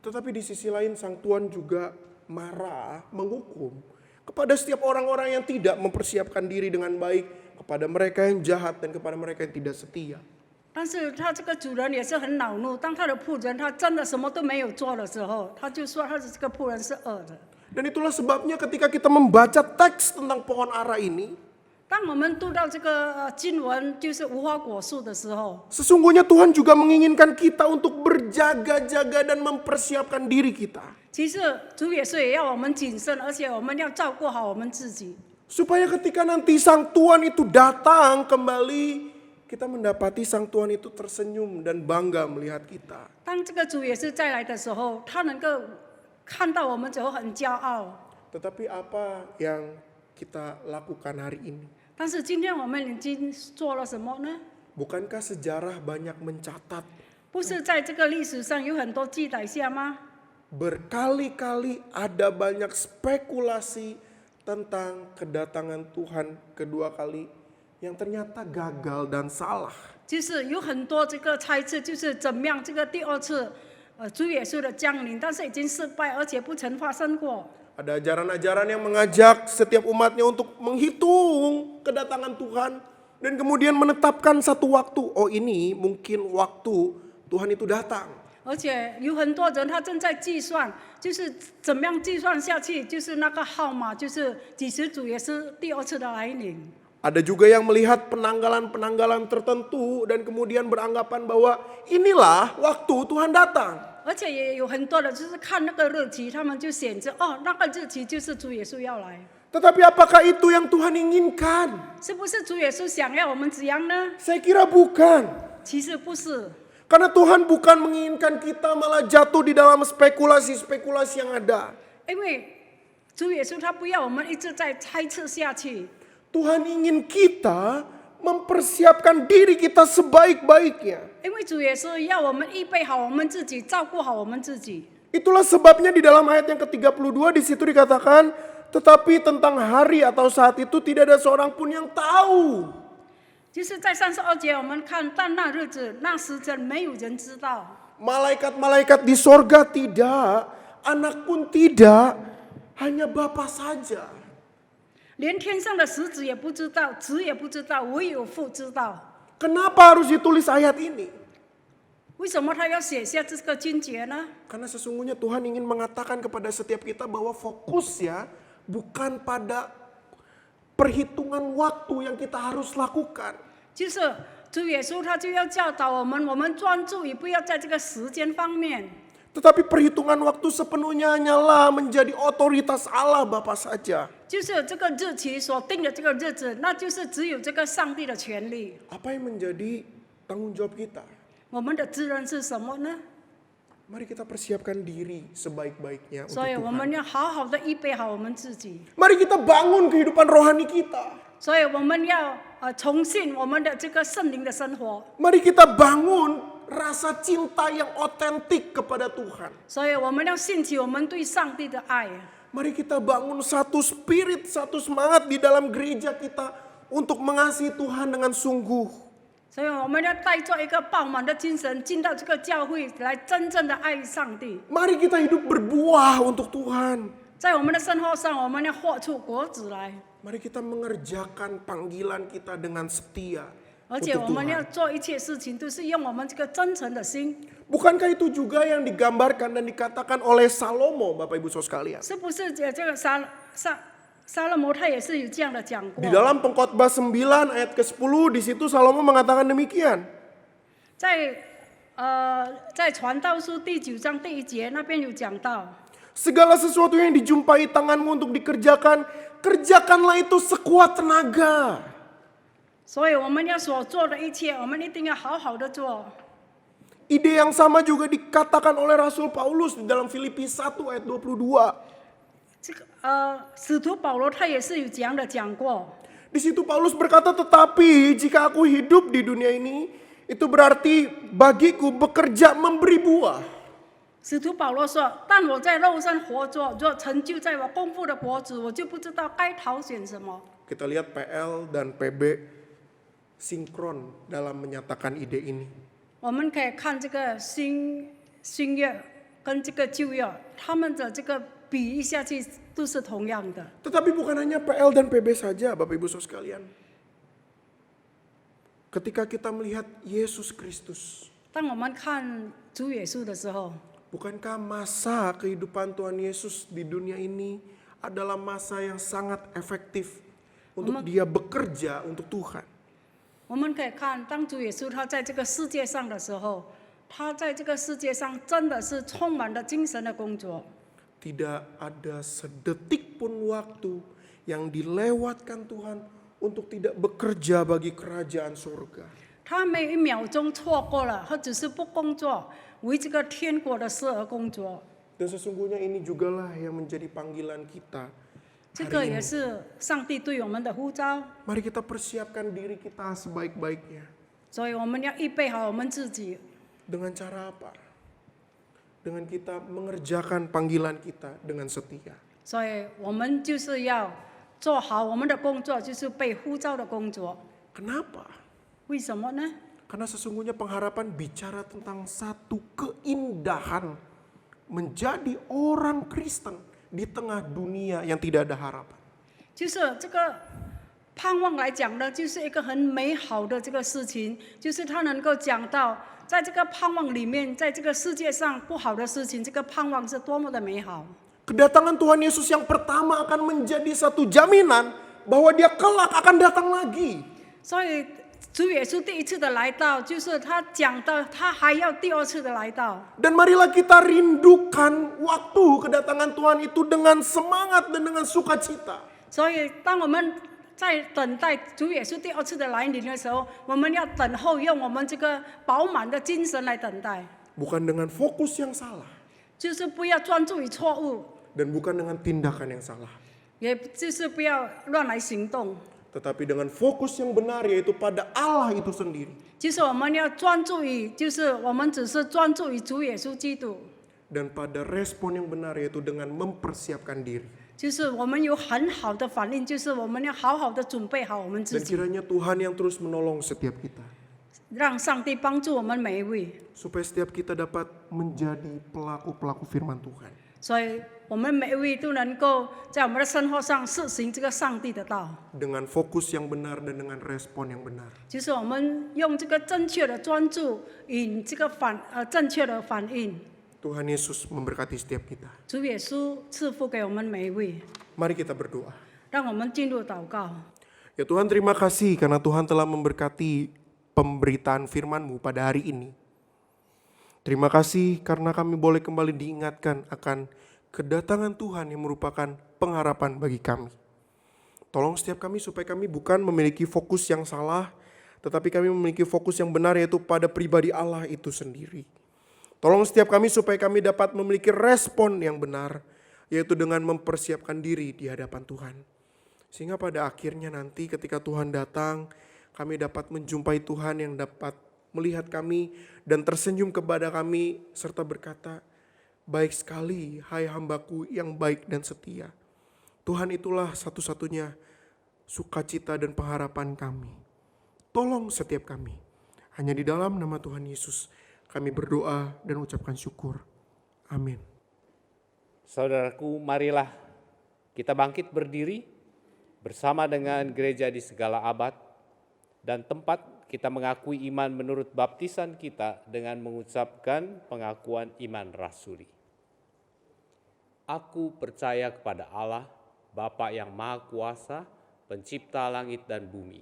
Tetapi di sisi lain sang tuan juga marah, menghukum kepada setiap orang-orang yang tidak mempersiapkan diri dengan baik, kepada mereka yang jahat dan kepada mereka yang tidak setia. 但是他这个主人也是很恼怒，当他的仆人他真的什么都没有做的时候，他就说他的这个仆人是恶的。 Dan itulah sebabnya ketika kita membaca teks tentang pohon ara ini, 当我们读到这个经文，就是无花果树的时候， Sesungguhnya Tuhan juga menginginkan kita untuk berjaga-jaga dan mempersiapkan diri kita. 其实主耶稣也要我们谨慎，而且我们要照顾好我们自己。 Supaya ketika nanti Sang Tuhan itu datang kembali, kita mendapati Sang Tuhan itu tersenyum dan bangga melihat kita. 当这个主耶稣再来的时候，他能够看到我们之后很骄傲。 Tetapi apa yang kita lakukan hari ini? 但是今天我们已经做了什么呢？ Bukankah sejarah banyak mencatat 不是在这个历史上有很多记载下吗？ berkali-kali ada banyak spekulasi tentang kedatangan Tuhan kedua kali yang ternyata gagal dan salah. 就是有很多这个猜测，就是怎么样这个第二次主耶稣的降临，但是已经失败，而且不曾发生过。 Ada ajaran-ajaran yang mengajak setiap umatnya untuk menghitung kedatangan Tuhan dan kemudian menetapkan satu waktu. Oh, ini mungkin waktu Tuhan itu datang. 而且有很多人他正在计算，就是怎么样计算下去，就是那个号码，就是几时主耶稣第二次的来临。 Ada juga yang melihat penanggalan-penanggalan tertentu dan kemudian beranggapan bahwa inilah waktu Tuhan datang. 而且也有很多人就是看那个日期，他们就显示哦，那个日期就是主耶稣要来。 Tetapi apakah itu yang Tuhan inginkan? 是不是主耶稣想要我们这样呢？ Saya kira bukan. 其实不是， Karena Tuhan bukan menginginkan kita malah jatuh di dalam spekulasi-spekulasi yang ada. 因为主耶稣他不要我们一直在猜测下去。 Tuhan ingin kita mempersiapkan diri kita sebaik-baiknya. 因为主耶稣要我们预备好我们自己，照顾好我们自己。 Itulah sebabnya di dalam ayat yang ke-32 di situ dikatakan, tetapi tentang hari atau saat itu tidak ada seorang pun yang tahu. 就是在32节我们看，但那日子、那时辰，没有人知道。 Malaikat-malaikat di sorga tidak, anak pun tidak, hanya Bapa saja. 连天上的使子也不知道，子也不知道，唯有父知道。 Kenapa harus ditulis ayat ini? 为什么他要写下这个经节呢？ Karena sesungguhnya Tuhan ingin mengatakan kepada setiap kita bahwa fokusnya bukan pada perhitungan waktu yang kita harus lakukan. 就是主耶稣他就要教导我们，我们专注于不要在这个时间方面， Tetapi perhitungan waktu sepenuhnya hanyalah menjadi otoritas Allah Bapa saja. 就是这个日期所定的这个日子，那就是只有这个上帝的权利。 Apa yang menjadi tanggung jawab kita? 我们的责任是什么呢？ Mari kita persiapkan diri sebaik-baiknya untuk 所以我们 Tuhan. 要好好的预备好我们自己， Mari kita bangun kehidupan rohani kita. 所以我们要重信我们的这个圣灵的生活， Mari kita bangun rasa cinta yang otentik kepada Tuhan. 所以我们要兴起我们对上帝的爱。 Mari kita bangun satu spirit, satu semangat di dalam gereja kita untuk mengasihi Tuhan dengan sungguh. 所以我们要带着一个饱满的精神进到这个教会，来真正的爱上帝。 Mari kita hidup berbuah untuk Tuhan. 在我们的生活上，我们要活出果子来， Mari kita mengerjakan panggilan kita dengan setia 而且 untuk 我们要 Tuhan. 做一切事情都是用我们这个真诚的心， Bukankah itu juga yang digambarkan dan dikatakan oleh Salomo, Bapak Ibu Saudara sekalian? 是不是？这个撒勒摩他也是有这样的讲过 Di，dalam Pengkhotbah 9 ayat ke-10 di situ Salomo mengatakan demikian. 在传道书第9章第1节那边有讲到， Segala sesuatu yang dijumpai tanganmu untuk dikerjakan, kerjakanlah itu sekuat tenaga. 所以我们要所做的一切，我们一定要好好的做。 Ide yang sama juga dikatakan oleh Rasul Paulus di dalam Filipi 1 ayat 22. 这个使徒保罗他也是有这样的讲过。 Di situ Paulus berkata, tetapi jika aku hidup di dunia ini, itu berarti bagiku bekerja memberi buah. 使徒保罗说：“但我在肉身活着，若成就在我功夫的果子，我就不知道该挑选什么。” Kita lihat PL dan PB sinkron dalam menyatakan ide ini. 我们可以看这个新约跟这个旧约，他们的这个比喻下去都是同样的。 Tetapi bukan hanya PL dan PB saja, Bapak Ibu Saudara sekalian. Ketika kita melihat Yesus Kristus, 当我们看主耶稣的时候， bukankah masa kehidupan Tuhan Yesus di dunia ini adalah masa yang sangat efektif untuk dia bekerja untuk Tuhan. 我们可以看，当主耶稣他在这个世界上的时候，他在这个世界上真的是充满了精神的工作。 Tidak ada sedetik pun waktu yang dilewatkan Tuhan untuk tidak bekerja bagi kerajaan surga. 他每一秒钟错过了，他只是不工作，为这个天国的事而工作。 Dan sesungguhnya ini jugalah yang menjadi panggilan kita 这个 hari 也 ini. 是上帝对我们的呼召， Mari kita persiapkan diri kita sebaik-baiknya. 所以我们要预备好我们自己。 Dengan cara apa? Dengan kita mengerjakan panggilan kita dengan setia. 所以我们就是要做好我们的工作，就是被呼召的工作。 Kenapa? 为什么呢？ Karena sesungguhnya pengharapan bicara tentang satu keindahan menjadi orang Kristen di tengah dunia yang tidak ada harapan. 就是这个盼望来讲呢，就是一个很美好的这个事情，就是他能够讲到，在这个盼望里面，在这个世界上不好的事情，这个盼望是多么的美好。 Kedatangan Tuhan Yesus yang pertama akan menjadi satu jaminan bahwa dia kelak akan datang lagi. 所以主耶稣第一次的来到，就是他讲到他还要第二次的来到。 Dan marilah kita rindukan waktu kedatangan Tuhan itu dengan semangat dan dengan sukacita. 所以当我们在等待主耶稣第二次的来临的时候，我们要等候，用我们这个饱满的精神来等待， Bukan dengan fokus yang salah 就是不要专注于错误， dan bukan dengan tindakan yang salah. 也就是不要乱来行动。 Tetapi dengan fokus yang benar yaitu pada Allah itu sendiri. 就是我们要专注于，就是我们只是专注于主耶稣基督， Dan pada respon yang benar yaitu dengan mempersiapkan diri. 就是我们有很好的反应，就是我们要好好的准备好我们自 Dan 己， kiranya Tuhan yang terus menolong setiap kita. 让上帝帮助我们每一位。 Supaya setiap kita dapat menjadi pelaku-pelaku firman Tuhan. 所以我们每一位都能够在我们的生活上实行这个上帝的道， Dengan fokus yang benar dan dengan respon yang benar. 就是我们用这个正确的专注，以这个正确的反应。 Tuhan Yesus memberkati setiap kita. 主耶稣赐福给我们每一位， Mari kita berdoa. 让我们进入祷告。 Ya Tuhan, terima kasih karena Tuhan telah memberkati pemberitaan firman-Mu pada hari ini. Terima kasih karena kami boleh kembali diingatkan akan kedatangan Tuhan yang merupakan pengharapan bagi kami. Tolong setiap kami supaya kami bukan memiliki fokus yang salah, tetapi kami memiliki fokus yang benar yaitu pada pribadi Allah itu sendiri. Tolong setiap kami supaya kami dapat memiliki respon yang benar, yaitu dengan mempersiapkan diri di hadapan Tuhan. Sehingga pada akhirnya nanti ketika Tuhan datang, kami dapat menjumpai Tuhan yang dapat melihat kami dan tersenyum kepada kami serta berkata, "Baik sekali, hai hambaku yang baik dan setia." Tuhan itulah satu-satunya sukacita dan pengharapan kami. Tolong setiap kami. Hanya di dalam nama Tuhan Yesus kami berdoa dan ucapkan syukur. Amin. Saudaraku, marilah kita bangkit berdiri bersama dengan gereja di segala abad dan tempat kita mengakui iman menurut baptisan kita dengan mengucapkan pengakuan iman rasuli. Aku percaya kepada Allah, Bapa yang Maha Kuasa, pencipta langit dan bumi,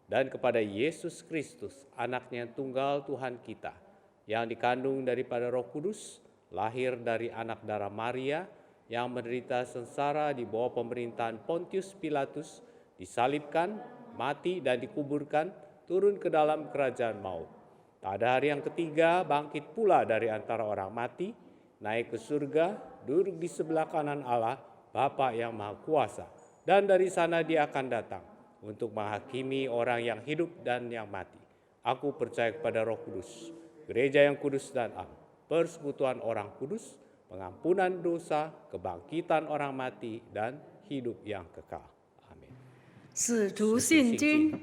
dan kepada Yesus Kristus, anaknya tunggal Tuhan kita, yang dikandung daripada Roh Kudus, lahir dari anak darah Maria, yang menderita sengsara di bawah pemerintahan Pontius Pilatus, disalibkan, mati dan dikuburkan, turun ke dalam kerajaan maut. Pada hari yang ketiga bangkit pula dari antara orang mati, naik ke surga, duduk di sebelah kanan Allah, Bapa yang Maha Kuasa, dan dari sana dia akan datang untuk menghakimi orang yang hidup dan yang mati. Aku percaya kepada Roh Kudus, gereja yang kudus dan am, persekutuan orang kudus, pengampunan dosa, kebangkitan orang mati, dan hidup yang kekal. Amin. 使徒信经，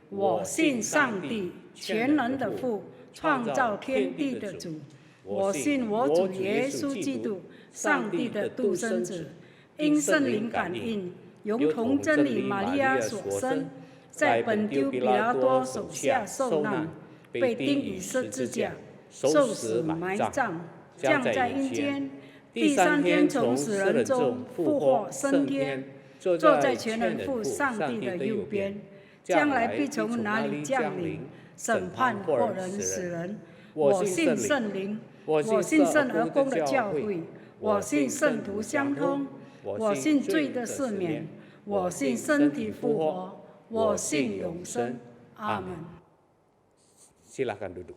我信上帝，全能的父，创造天地的主。我信我主耶稣基督，上帝的独生子，因圣灵感应，由童真理玛利亚所生，在本丢比拉多手下受难，被钉于十字架，受死埋葬，降在阴间，第三天从死人中复活升天，坐坐在在全能全能父父上上帝帝的右的右边边，，将将来必来必从从哪里哪里降临降临，审审判活判活人死人死人。人。我我信信圣灵，圣灵，我我信信圣圣而公的而公的教会教会，我我信信圣徒圣徒相通相通，我我信罪信罪的的赦免赦免，我我信信身体身体复复活活，我我信信永永生生。。阿门 Amin。Silakan duduk.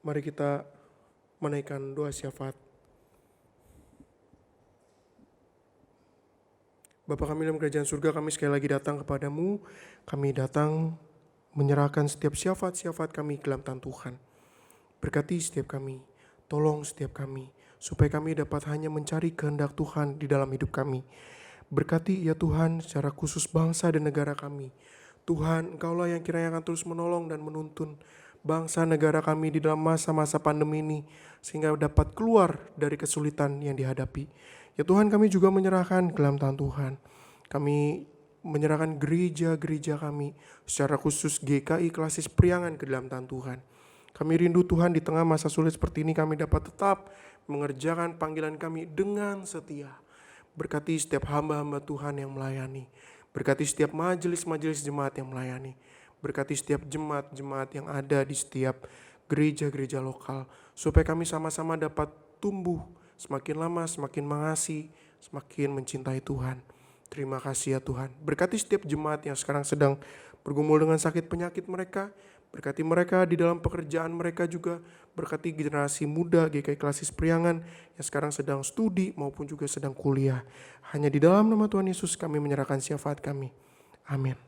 Mari kita menaikkan doa syafaat. Bapa kami dalam kerajaan surga, kami sekali lagi datang kepadamu. Kami datang menyerahkan setiap syafaat-syafaat kami ke dalam tangan Tuhan. Berkati setiap kami, tolong setiap kami, supaya kami dapat hanya mencari kehendak Tuhan di dalam hidup kami. Berkati ya Tuhan secara khusus bangsa dan negara kami. Tuhan, Engkaulah yang kiranya akan terus menolong dan menuntun bangsa negara kami di dalam masa-masa pandemi ini, sehingga dapat keluar dari kesulitan yang dihadapi. Ya Tuhan, kami juga menyerahkan ke dalam tangan Tuhan. Kami menyerahkan gereja-gereja kami, secara khusus GKI Klasis Priangan ke dalam tangan Tuhan. Kami rindu Tuhan di tengah masa sulit seperti ini kami dapat tetap mengerjakan panggilan kami dengan setia. Berkati setiap hamba-hamba Tuhan yang melayani. Berkati setiap majelis-majelis jemaat yang melayani. Berkati setiap jemaat-jemaat yang ada di setiap gereja-gereja lokal. Supaya kami sama-sama dapat tumbuh semakin lama, semakin mengasihi, semakin mencintai Tuhan. Terima kasih ya Tuhan. Berkati setiap jemaat yang sekarang sedang bergumul dengan sakit penyakit mereka. Berkati mereka di dalam pekerjaan mereka juga. Berkati generasi muda GKI Klasis Priangan yang sekarang sedang studi maupun juga sedang kuliah. Hanya di dalam nama Tuhan Yesus kami menyerahkan syafaat kami. Amin.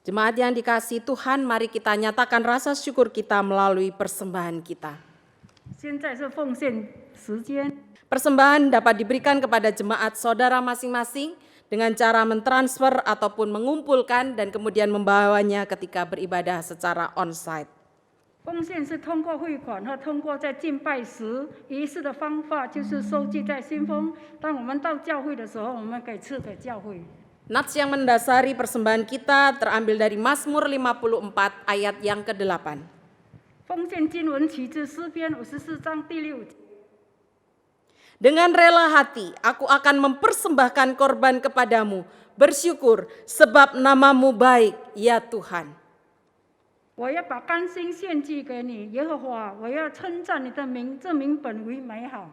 Jemaat yang dikasihi Tuhan, mari kita nyatakan rasa syukur kita melalui persembahan kita. 现在是奉献时间。 Persembahan dapat diberikan kepada jemaat saudara masing-masing dengan cara mentransfer ataupun mengumpulkan dan kemudian membawanya ketika beribadah secara onsite. 奉献是通过汇款和通过在敬拜时仪式的方法，就是收据在信封。当我们到教会的时候，我们给赐给教会。 Nats yang mendasari persembahan kita terambil dari Mazmur 54 ayat yang ke-8. 奉献经文取自诗篇54章第6节。 Dengan rela hati aku akan mempersembahkan korban kepadamu, bersyukur sebab namamu baik, ya Tuhan. 我要把甘心献祭给你，耶和华，我要称赞你的名，这名本为美好。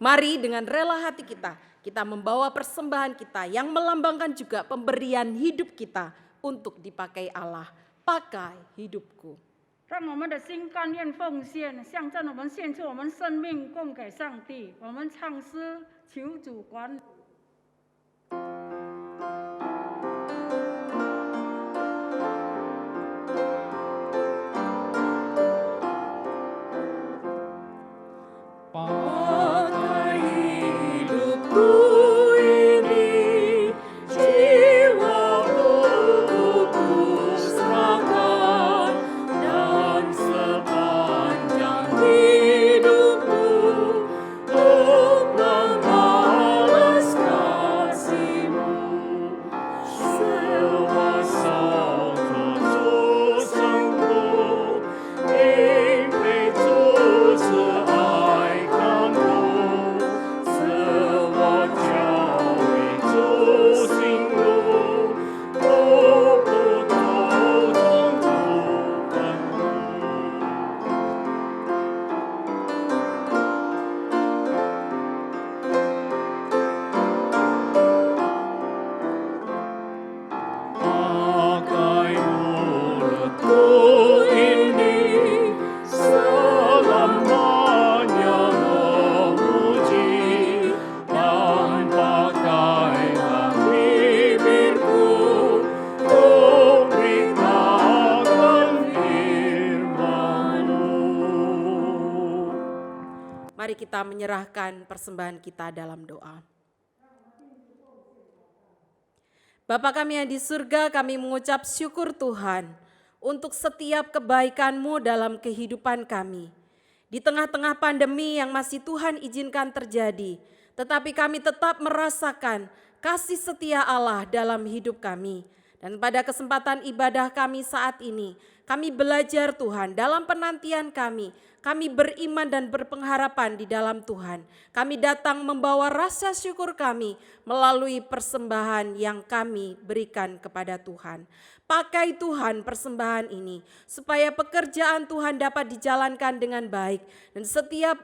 Mari dengan rela hati kita membawa persembahan kita yang melambangkan juga pemberian hidup kita untuk dipakai Allah. Pakai hidupku. 让我们的心甘愿奉献，象征我们献出我们生命供给上帝。我们唱诗，求主管理。 Pakai hidupku ini, jiwaku ku serahkan, dan sepanjang hidupku untuk membalas kasih-Mu. 使我守着主生活，因为主慈爱看顾，赐我教会主心路，步步都从主吩Pakai mulutku ini selamanya memuji, dan pakailah bibirku untuk beritakan firman-Mu. Mari kita menyerahkan persembahan kita dalam doa. Bapa kami yang di surga, kami mengucap syukur Tuhan untuk setiap kebaikan-Mu dalam kehidupan kami. Di tengah-tengah pandemi yang masih Tuhan izinkan terjadi, tetapi kami tetap merasakan kasih setia Allah dalam hidup kami. Dan pada kesempatan ibadah kami saat ini, kami belajar Tuhan dalam penantian kami beriman dan berpengharapan di dalam Tuhan. Kami datang membawa rasa syukur kami melalui persembahan yang kami berikan kepada Tuhan. Pakai Tuhan persembahan ini supaya pekerjaan Tuhan dapat dijalankan dengan baik. Dan setiap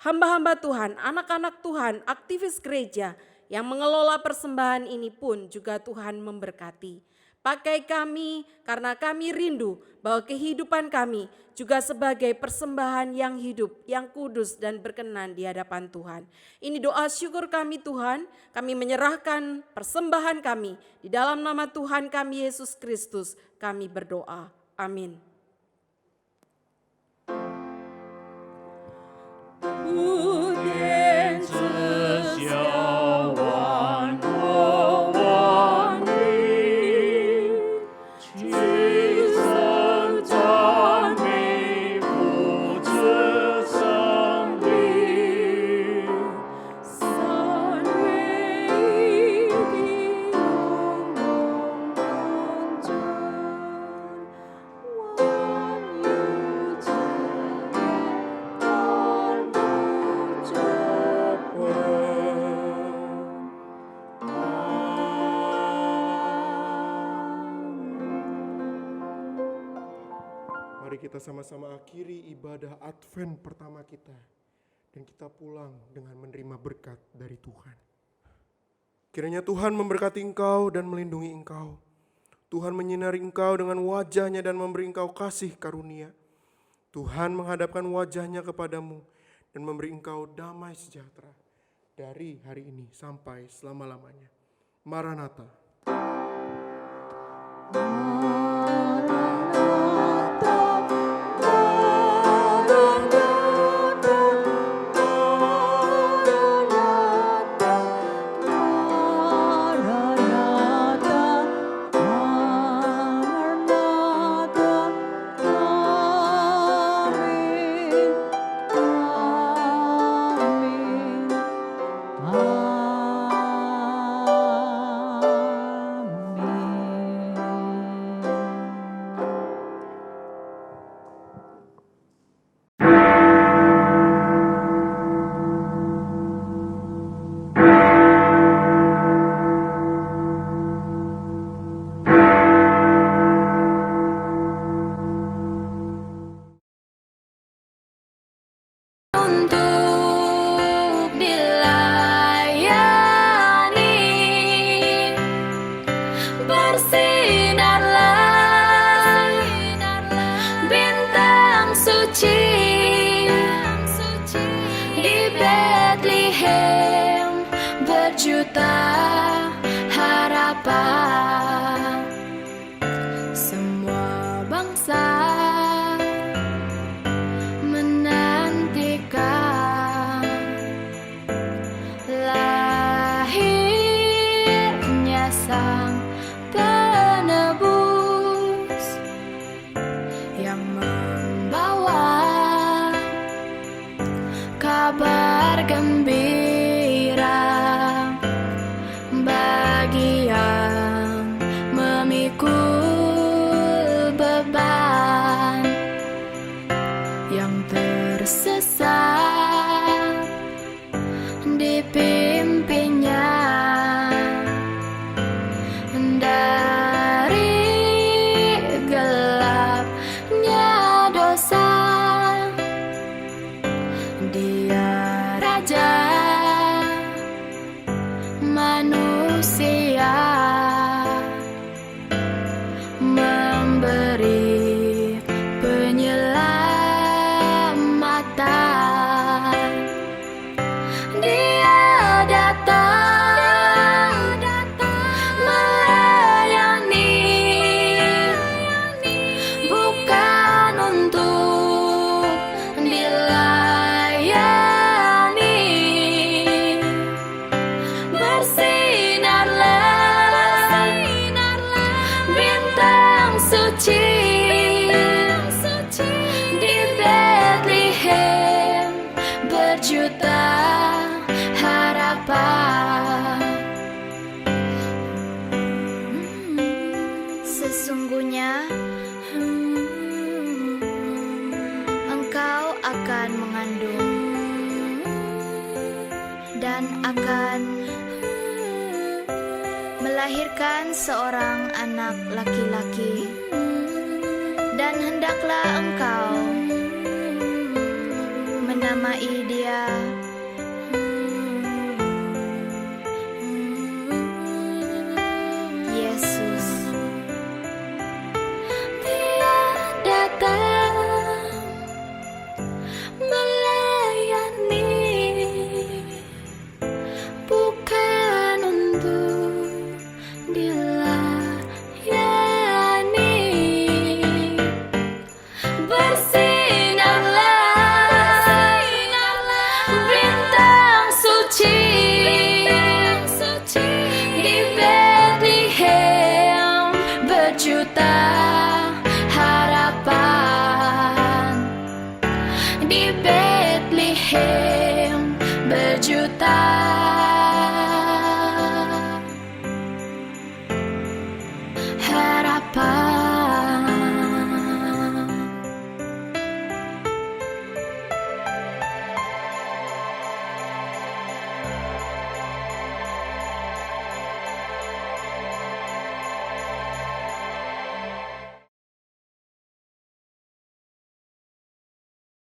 hamba-hamba Tuhan, anak-anak Tuhan, aktivis gereja yang mengelola persembahan ini pun juga Tuhan memberkati. Pakai kami karena kami rindu bahwa kehidupan kami juga sebagai persembahan yang hidup, yang kudus dan berkenan di hadapan Tuhan. Ini doa syukur kami Tuhan, kami menyerahkan persembahan kami. Di dalam nama Tuhan kami Yesus Kristus kami berdoa. Amin. Mari kita sama-sama akhiri ibadah Advent pertama kita. Dan kita pulang dengan menerima berkat dari Tuhan. Kiranya Tuhan memberkati engkau dan melindungi engkau. Tuhan menyinari engkau dengan wajahnya dan memberi engkau kasih karunia. Tuhan menghadapkan wajahnya kepadamu dan memberi engkau damai sejahtera. Dari hari ini sampai selama-lamanya. Maranatha. Untuk dilayani, bersinarlah bintang suci di Bethlehem, berjuta harapan. Semua bangsa menantikan lahirnya Sang Penebus yang membawa kabar gembira bagi yang memikul beban, yang tersesat dipimpinnya dari gelapnya dosa. Dia Raja manusia, memberi penyelamatan. Dia datang melayani, bukan untuk dilayani. Bersinarlah bintang suci di Bethlehem, berjuta harapan. mengandung dan akan melahirkan seorang anak laki-laki, dan hendaklah engkau menamai dia Yesus. Dia datang melayani, bukan untuk dilayani. Bersinarlah bintang suci di Bethlehem, berjuta harapan. Di Bethlehem berjuta